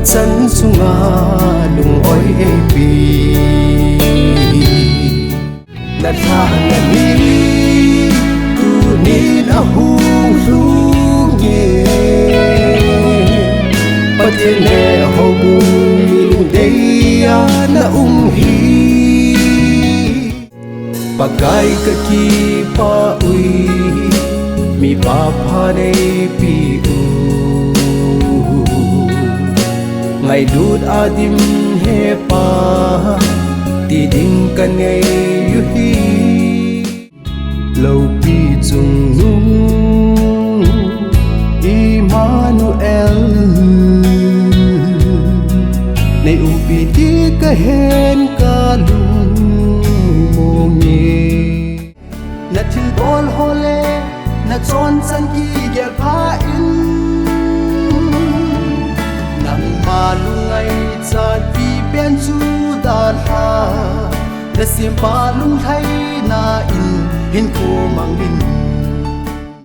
chân sunga lung oi epi na tha na ni tu ni na hu lu nge patene ho bu dei na hi pagai ka ki pa ui mi pa pha nei pi u ngày đút adim he pa ti ding kan ngai yu hi lâu pi chung nung Emmanuel nei pi ti ka hen ka lung mo nge na thil bol hole na chon chan ki gel pha in malungai chan pi pen chu dan ha na sim palung thai na in hin ko mangin